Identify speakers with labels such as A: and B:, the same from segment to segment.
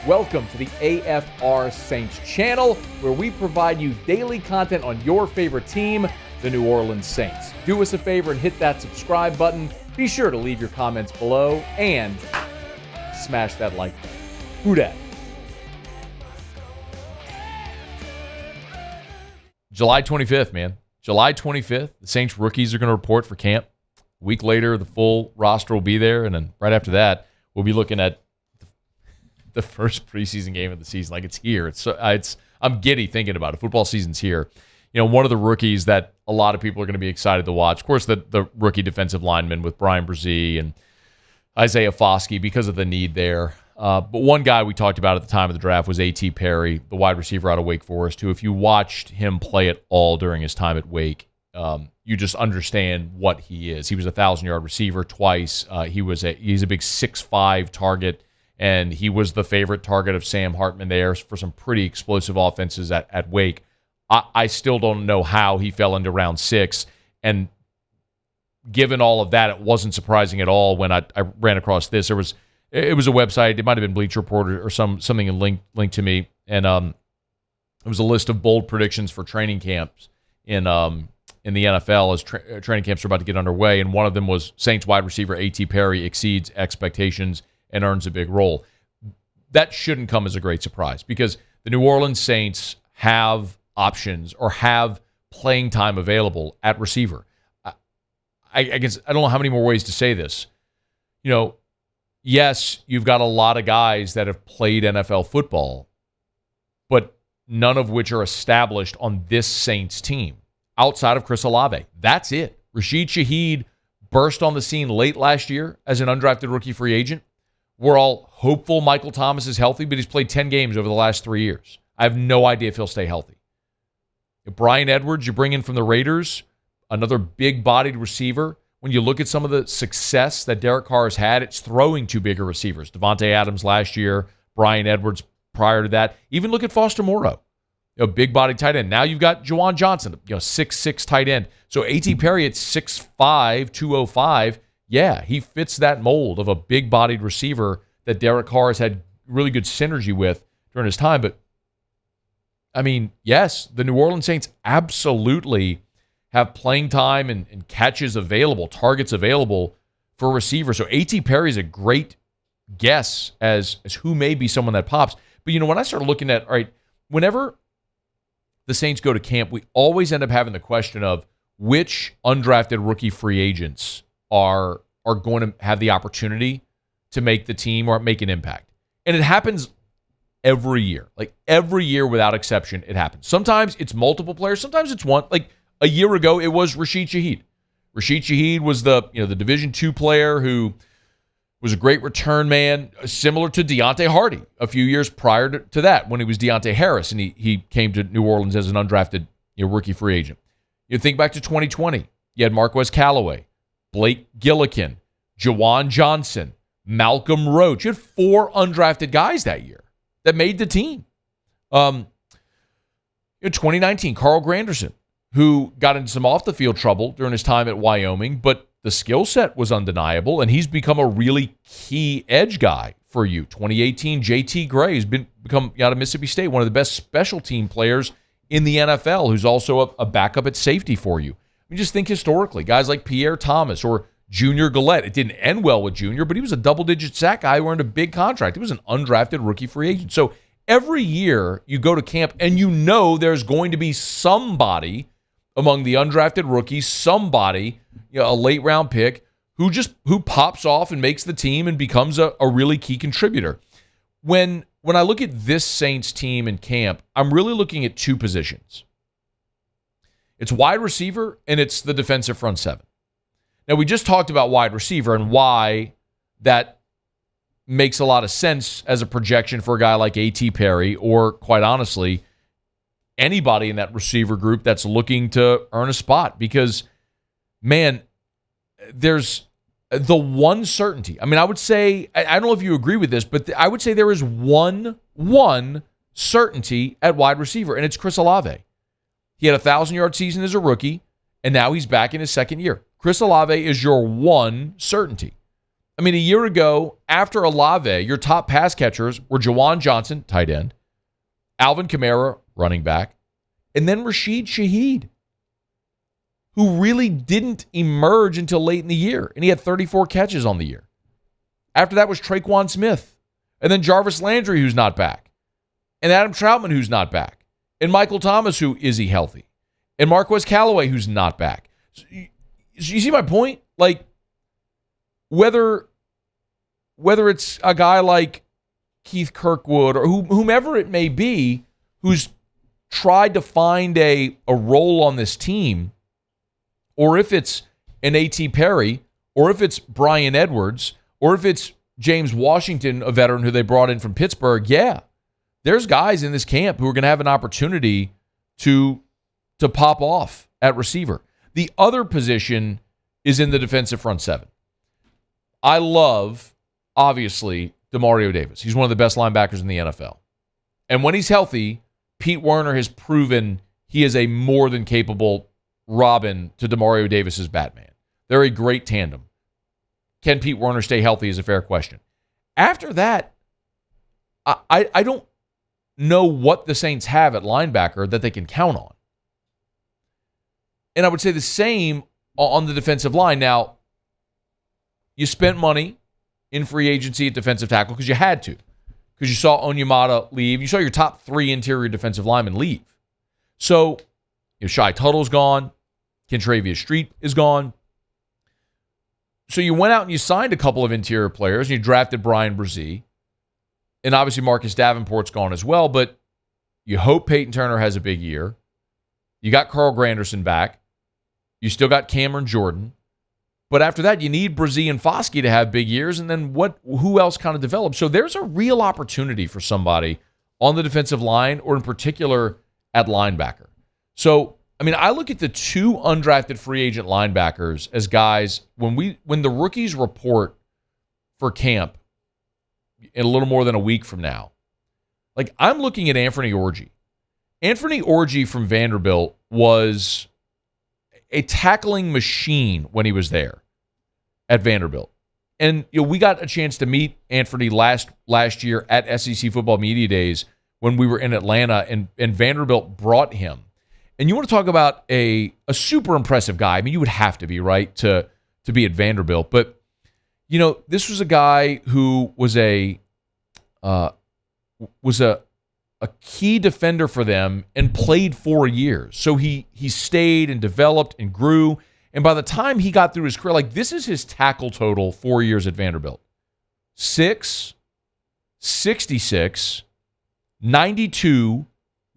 A: Welcome to the AFR Saints channel, where we provide you daily content on your favorite team, the New Orleans Saints. Do us a favor and hit that subscribe button. Be sure to leave your comments below and smash that like button. Who dat? July 25th, man. July 25th, the Saints rookies are going to report for camp. A week later, the full roster will be there, and then right after that, we'll be looking at the first preseason game of the season. Like, it's here. I'm giddy thinking about it. Football season's here. You know, one of the rookies that a lot of people are going to be excited to watch, of course, the rookie defensive lineman with Brian Brzee and Isaiah Foskey because of the need there. But one guy we talked about at the time of the draft was A.T. Perry, the wide receiver out of Wake Forest, who, if you watched him play at all during his time at Wake, you just understand what he is. He was a 1,000-yard receiver twice. He's a big 6'5" target, and he was the favorite target of Sam Hartman there for some pretty explosive offenses at Wake. I still don't know how he fell into round 6, and given all of that, it wasn't surprising at all when I ran across this. It was a website. It might have been Bleacher Report or something linked to me, and it was a list of bold predictions for training camps in the NFL as training camps are about to get underway, and one of them was Saints wide receiver A.T. Perry exceeds expectations and earns a big role. That shouldn't come as a great surprise because the New Orleans Saints have options or have playing time available at receiver. I guess I don't know how many more ways to say this. You know, yes, you've got a lot of guys that have played NFL football, but none of which are established on this Saints team outside of Chris Olave. That's it. Rashid Shaheed burst on the scene late last year as an undrafted rookie free agent. We're all hopeful Michael Thomas is healthy, but he's played 10 games over the last 3 years. I have no idea if he'll stay healthy. Brian Edwards, you bring in from the Raiders, another big-bodied receiver. When you look at some of the success that Derek Carr has had, it's throwing two bigger receivers. Devontae Adams last year, Brian Edwards prior to that. Even look at Foster Moreau, big-bodied tight end. Now you've got Juwan Johnson, 6'6" tight end. So A.T. Perry at 6'5", 205, yeah, he fits that mold of a big-bodied receiver that Derek Carr has had really good synergy with during his time. But, I mean, yes, the New Orleans Saints absolutely have playing time and catches available, targets available for receivers. So A.T. Perry is a great guess as who may be someone that pops. But, when I start looking at, all right, whenever the Saints go to camp, we always end up having the question of which undrafted rookie free agents are going to have the opportunity to make the team or make an impact. And it happens every year. Like, every year without exception, it happens. Sometimes it's multiple players. Sometimes it's one. Like, a year ago, it was Rashid Shaheed. Rashid Shaheed was the Division II player who was a great return man, similar to Deontay Hardy a few years prior to that when he was Deontay Harris, and he came to New Orleans as an undrafted rookie free agent. You think back to 2020. You had Marquez Callaway, Blake Gillikin, Juwan Johnson, Malcolm Roach. You had 4 undrafted guys that year that made the team. In 2019, Carl Granderson, who got into some off-the-field trouble during his time at Wyoming, but the skill set was undeniable, and he's become a really key edge guy for you. 2018, J.T. Gray has become out of Mississippi State, one of the best special team players in the NFL, who's also a backup at safety for you. I mean, just think historically, guys like Pierre Thomas or Junior Gillette. It didn't end well with Junior, but he was a double-digit sack guy who earned a big contract. He was an undrafted rookie free agent. So every year you go to camp and there's going to be somebody among the undrafted rookies, somebody, a late-round pick, who pops off and makes the team and becomes a really key contributor. When I look at this Saints team in camp, I'm really looking at 2 positions. It's wide receiver, and it's the defensive front 7. Now, we just talked about wide receiver and why that makes a lot of sense as a projection for a guy like A.T. Perry or, quite honestly, anybody in that receiver group that's looking to earn a spot. Because, man, there's the one certainty. I mean, I would say, I don't know if you agree with this, but I would say there is one certainty at wide receiver, and it's Chris Olave. He had a 1,000-yard season as a rookie, and now he's back in his second year. Chris Olave is your one certainty. I mean, a year ago, after Olave, your top pass catchers were Jawan Johnson, tight end, Alvin Kamara, running back, and then Rashid Shaheed, who really didn't emerge until late in the year, and he had 34 catches on the year. After that was Tre'Quan Smith, and then Jarvis Landry, who's not back, and Adam Troutman, who's not back, and Michael Thomas, who is he healthy, and Marquez Callaway, who's not back. So you see my point? Like, whether it's a guy like Keith Kirkwood or whomever it may be who's tried to find a role on this team, or if it's an A.T. Perry, or if it's Brian Edwards, or if it's James Washington, a veteran who they brought in from Pittsburgh, yeah, there's guys in this camp who are going to have an opportunity to pop off at receiver. The other position is in the defensive front seven. I love, obviously, Demario Davis. He's one of the best linebackers in the NFL. And when he's healthy, Pete Werner has proven he is a more than capable Robin to Demario Davis's Batman. They're a great tandem. Can Pete Werner stay healthy is a fair question. After that, I don't know what the Saints have at linebacker that they can count on. And I would say the same on the defensive line. Now, you spent money in free agency at defensive tackle because you had to. Because you saw Onyemata leave. You saw your top 3 interior defensive linemen leave. So, Shai Tuttle's gone. Kentravius Street is gone. So you went out and you signed a couple of interior players. And you drafted Brian Brzee. And obviously Marcus Davenport's gone as well. But you hope Peyton Turner has a big year. You got Carl Granderson back. You still got Cameron Jordan. But after that, you need Brzee and Foskey to have big years, and then who else kind of develops? So there's a real opportunity for somebody on the defensive line, or in particular at linebacker. So, I mean, I look at the 2 undrafted free agent linebackers as guys, when the rookies report for camp in a little more than a week from now, like, I'm looking at Anthony Orji. Anthony Orji from Vanderbilt was a tackling machine when he was there at Vanderbilt. And we got a chance to meet Anthony last year at SEC Football Media Days when we were in Atlanta, and Vanderbilt brought him. And you want to talk about a super impressive guy. I mean, you would have to be, right, to be at Vanderbilt. But, this was a guy who was a key defender for them and played 4 years. So he stayed and developed and grew. And by the time he got through his career, like, this is his tackle total 4 years at Vanderbilt. 6, 66, 92,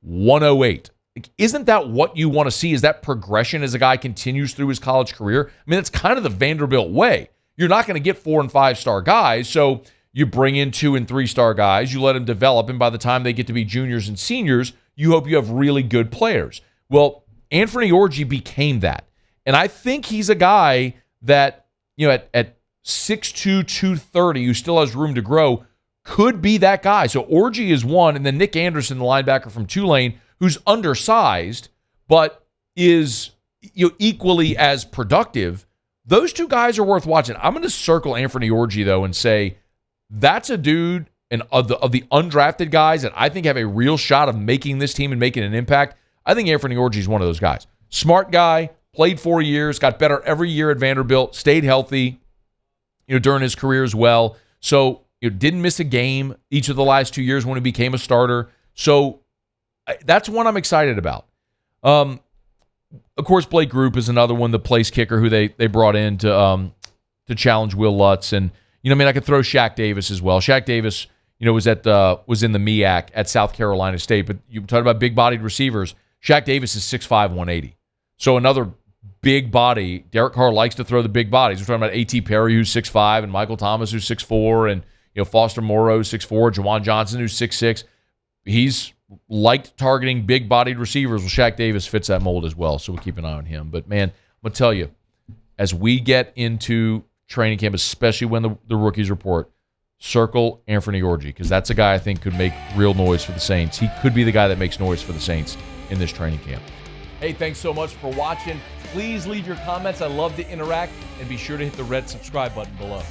A: 108. Like, isn't that what you want to see? Is that progression as a guy continues through his college career? I mean, that's kind of the Vanderbilt way. You're not going to get 4- and 5-star guys, so you bring in 2- and 3-star guys, you let them develop, and by the time they get to be juniors and seniors, you hope you have really good players. Well, Anthony Orji became that. And I think he's a guy that, at 6'2", 230, who still has room to grow, could be that guy. So Orji is one, and then Nick Anderson, the linebacker from Tulane, who's undersized, but is equally as productive. Those 2 guys are worth watching. I'm going to circle Anthony Orji, though, and say, that's a dude, and of the undrafted guys that I think have a real shot of making this team and making an impact. I think Anthony Orji is one of those guys. Smart guy, played 4 years, got better every year at Vanderbilt, stayed healthy, during his career as well. So, didn't miss a game each of the last 2 years when he became a starter. So that's one I'm excited about. Of course, Blake Group is another one, the place kicker who they brought in to challenge Will Lutz. And, I could throw Shaq Davis as well. Shaq Davis, was in the MEAC at South Carolina State. But you talk about big-bodied receivers. Shaq Davis is 6'5", 180. So another big body. Derek Carr likes to throw the big bodies. We're talking about A.T. Perry, who's 6'5", and Michael Thomas, who's 6'4", and Foster Moreau, 6'4", Jawan Johnson, who's 6'6". He's liked targeting big-bodied receivers. Well, Shaq Davis fits that mold as well, so we'll keep an eye on him. But, man, I'm going to tell you, as we get into training camp, especially when the rookies report, circle Anthony Orji, because that's a guy I think could make real noise for the Saints. He could be the guy that makes noise for the Saints in this training camp. Hey, thanks so much for watching. Please leave your comments. I love to interact, and be sure to hit the red subscribe button below.